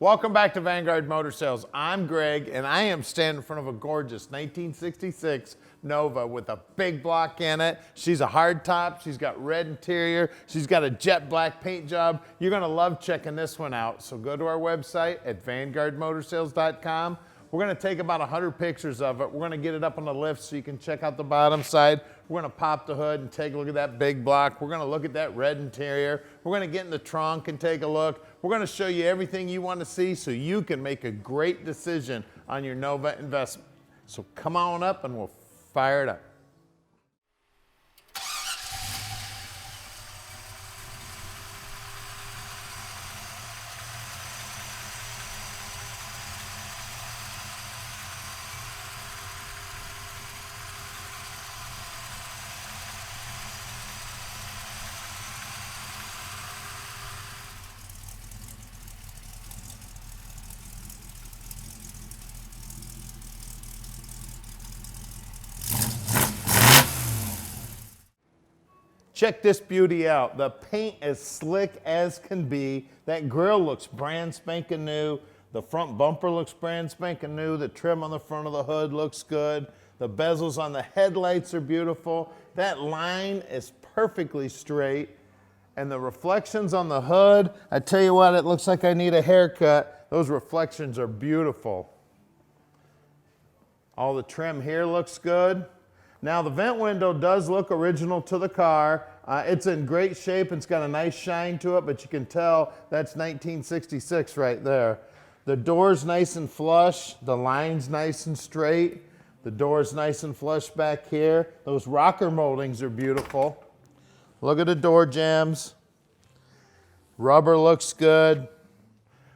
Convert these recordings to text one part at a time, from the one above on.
Welcome back to Vanguard Motor Sales. I'm Greg, and I am standing in front of a gorgeous 1966 Nova with a big block in it. She's a hardtop. She's got red interior. She's got a jet black paint job. You're going to love checking this one out. So go to our website at vanguardmotorsales.com. We're going to take about 100 pictures of it. We're going to get it up on the lift so you can check out the bottom side. We're going to pop the hood and take a look at that big block. We're going to look at that red interior. We're going to get in the trunk and take a look. We're going to show you everything you want to see so you can make a great decision on your Nova investment. So come on up and we'll fire it up. Check this beauty out. The paint is slick as can be. That grille looks brand spanking new. The front bumper looks brand spanking new. The trim on the front of the hood looks good. The bezels on the headlights are beautiful. That line is perfectly straight. And the reflections on the hood, I tell you what, it looks like I need a haircut. Those reflections are beautiful. All the trim here looks good. Now the vent window does look original to the car. It's in great shape. It's got a nice shine to it, but you can tell that's 1966 right there. The door's nice and flush. The line's nice and straight. The door's nice and flush back here. Those rocker moldings are beautiful. Look at the door jambs. Rubber looks good.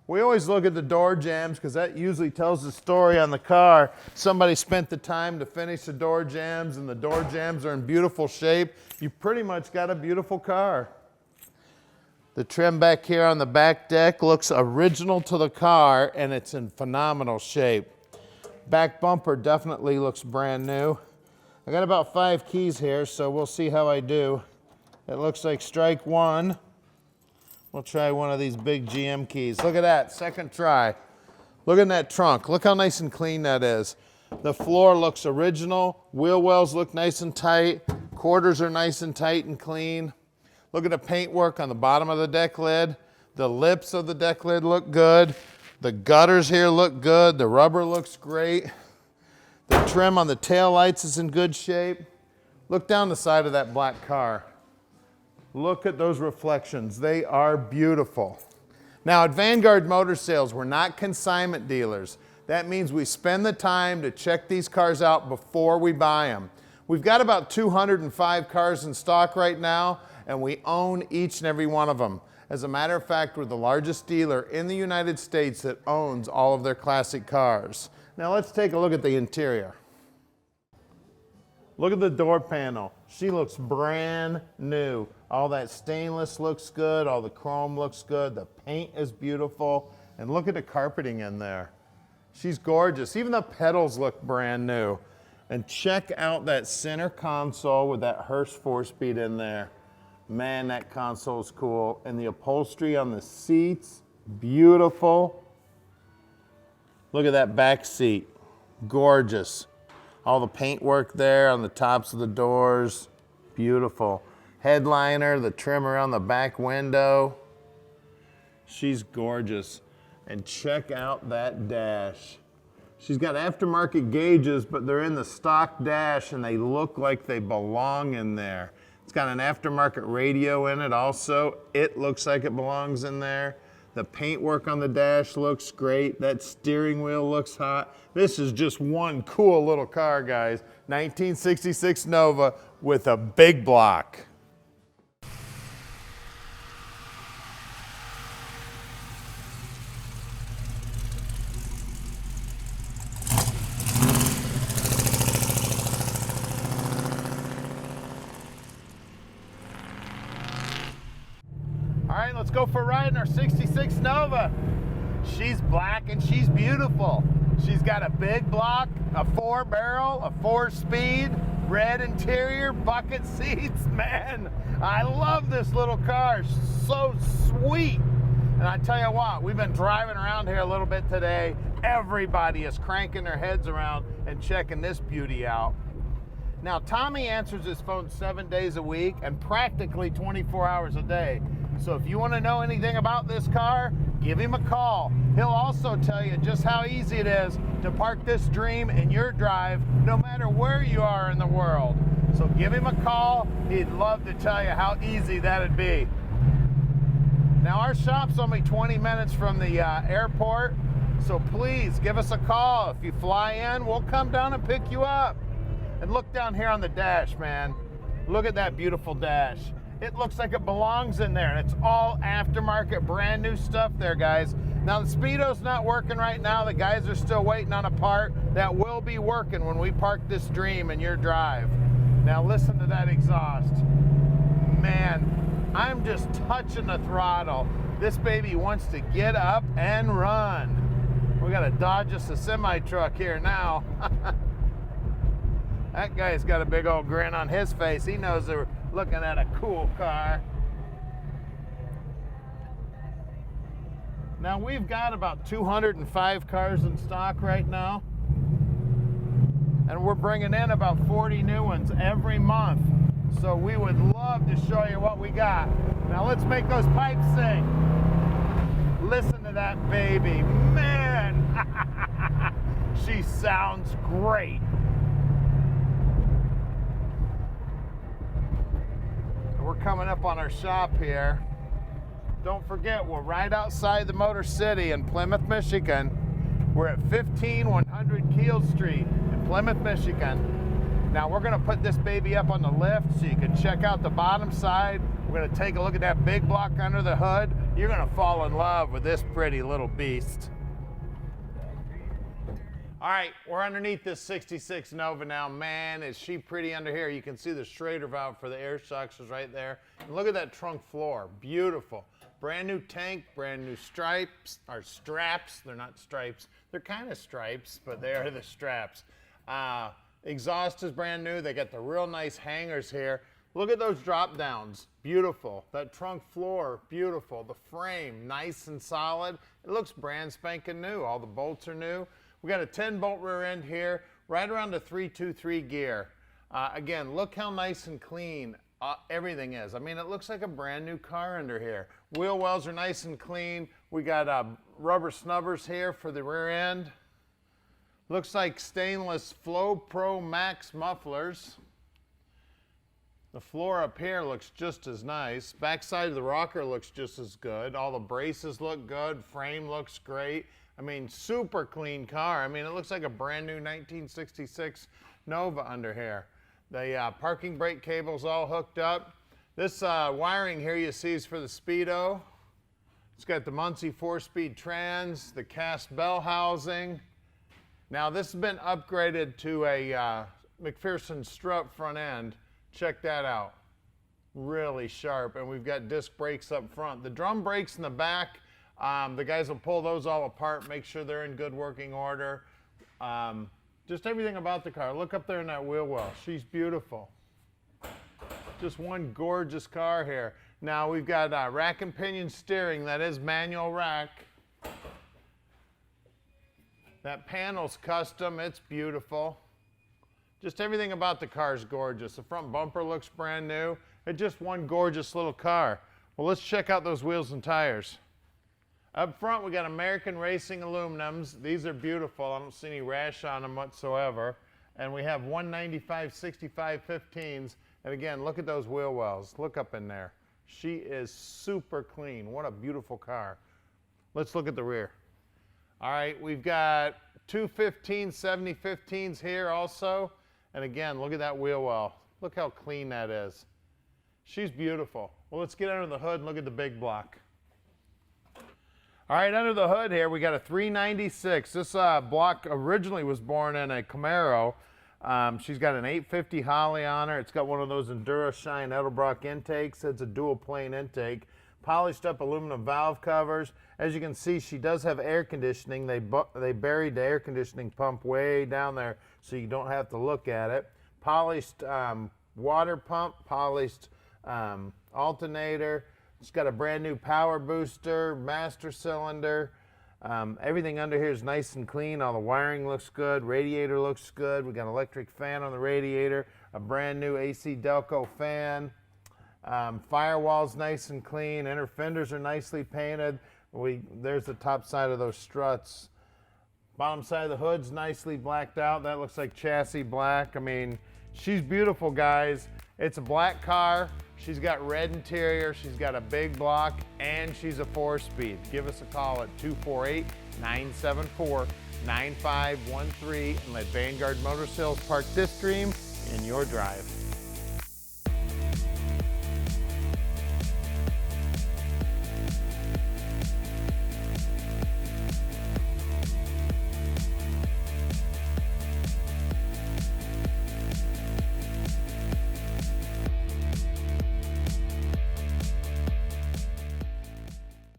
We always look at the door jambs because that usually tells the story on the car. Somebody spent the time to finish the door jambs and the door jambs are in beautiful shape. You pretty much got a beautiful car. The trim back here on the back deck looks original to the car and it's in phenomenal shape. Back bumper definitely looks brand new. I got about 5 keys here, so we'll see how I do. It looks like strike one. We'll try one of these big GM keys. Look at that, second try. Look at that trunk. Look how nice and clean that is. The floor looks original. Wheel wells look nice and tight. Quarters are nice and tight and clean. Look at the paintwork on the bottom of the deck lid. The lips of the deck lid look good. The gutters here look good. The rubber looks great. The trim on the tail lights is in good shape. Look down the side of that black car. Look at those reflections. They are beautiful. Now at Vanguard Motor Sales, we're not consignment dealers. That means we spend the time to check these cars out before we buy them. We've got about 205 cars in stock right now, and we own each and every one of them. As a matter of fact, we're the largest dealer in the United States that owns all of their classic cars. Now let's take a look at the interior. Look at the door panel. She looks brand new. All that stainless looks good. All the chrome looks good. The paint is beautiful. And look at the carpeting in there. She's gorgeous. Even the pedals look brand new. And check out that center console with that Hurst 4-speed in there. Man, that console is cool. And the upholstery on the seats, beautiful. Look at that back seat. Gorgeous. All the paintwork there on the tops of the doors, beautiful. Headliner, the trim around the back window. She's gorgeous. And check out that dash. She's got aftermarket gauges, but they're in the stock dash and they look like they belong in there. It's got an aftermarket radio in it also. It looks like it belongs in there. The paintwork on the dash looks great. That steering wheel looks hot. This is just one cool little car, guys. 1966 Nova with a big block. All right, let's go for a ride in our 66 Nova. She's black and she's beautiful. She's got a big block, a 4-barrel, a 4-speed, red interior, bucket seats. Man, I love this little car. So sweet. And I tell you what, we've been driving around here a little bit today. Everybody is cranking their heads around and checking this beauty out. Now, Tommy answers his phone 7 days a week and practically 24 hours a day. So if you want to know anything about this car, give him a call. He'll also tell you just how easy it is to park this dream in your drive, no matter where you are in the world. So give him a call. He'd love to tell you how easy that'd be. Now, our shop's only 20 minutes from the airport, so please give us a call. If you fly in, we'll come down and pick you up. And look down here on the dash, man. Look at that beautiful dash. It looks like it belongs in there, and it's all aftermarket, brand new stuff there, guys. Now, the Speedo's not working right now. The guys are still waiting on a part that will be working when we park this dream in your drive. Now, listen to that exhaust. Man, I'm just touching the throttle. This baby wants to get up and run. We gotta dodge us a semi-truck here now. That guy's got a big old grin on his face. He knows they're looking at a cool car. Now, we've got about 205 cars in stock right now. And we're bringing in about 40 new ones every month. So we would love to show you what we got. Now let's make those pipes sing. Listen to that baby. Man, she sounds great. We're coming up on our shop here. Don't forget, we're right outside the Motor City in Plymouth, Michigan. We're at 15100 Keel Street in Plymouth, Michigan. Now we're gonna put this baby up on the lift so you can check out the bottom side. We're gonna take a look at that big block under the hood. You're gonna fall in love with this pretty little beast. All right, we're underneath this 66 Nova now. Man, is she pretty under here. You can see the Schrader valve for the air shocks is right there. And look at that trunk floor, beautiful. Brand new tank, brand new stripes, or straps. They're not stripes. They're kind of stripes, but they are the straps. Exhaust is brand new. They got the real nice hangers here. Look at those drop downs, beautiful. That trunk floor, beautiful. The frame, nice and solid. It looks brand spanking new. All the bolts are new. We got a 10-bolt rear end here, right around the 323 gear. Again, look how nice and clean everything is. I mean, it looks like a brand new car under here. Wheel wells are nice and clean. We got rubber snubbers here for the rear end. Looks like stainless Flow Pro Max mufflers. The floor up here looks just as nice. Backside of the rocker looks just as good. All the braces look good. Frame looks great. I mean, super clean car. I mean, it looks like a brand new 1966 Nova under here. The parking brake cable's all hooked up. This wiring here you see is for the Speedo. It's got the Muncie 4-speed trans, the cast bell housing. Now, this has been upgraded to a McPherson strut front end. Check that out. Really sharp. And we've got disc brakes up front. The drum brakes in the back, the guys will pull those all apart, make sure they're in good working order. Just everything about the car. Look up there in that wheel well. She's beautiful. Just one gorgeous car here. Now we've got rack and pinion steering. That is manual rack. That panel's custom. It's beautiful. Just everything about the car is gorgeous. The front bumper looks brand new. It's just one gorgeous little car. Well, let's check out those wheels and tires. Up front, we got American Racing aluminums. These are beautiful. I don't see any rash on them whatsoever. And we have 195/65 15s. And again, look at those wheel wells. Look up in there. She is super clean. What a beautiful car. Let's look at the rear. All right, we've got two 70 15s here also. And again, look at that wheel well. Look how clean that is. She's beautiful. Well, let's get under the hood and look at the big block. All right, under the hood here, we got a 396. This block originally was born in a Camaro. She's got an 850 Holly on her. It's got one of those EnduraShine Edelbrock intakes. It's a dual plane intake. Polished up aluminum valve covers. As you can see, she does have air conditioning. They buried the air conditioning pump way down there so you don't have to look at it. Polished water pump, polished alternator. It's got a brand new power booster, master cylinder. Everything under here is nice and clean. All the wiring looks good. Radiator looks good. We got an electric fan on the radiator, a brand new AC Delco fan. Firewall's nice and clean. Inner fenders are nicely painted. There's the top side of those struts. Bottom side of the hood's nicely blacked out. That looks like chassis black. I mean, she's beautiful, guys. It's a black car. She's got red interior. She's got a big block, and she's a 4-speed. Give us a call at 248-974-9513 and let Vanguard Motor Sales park this dream in your drive.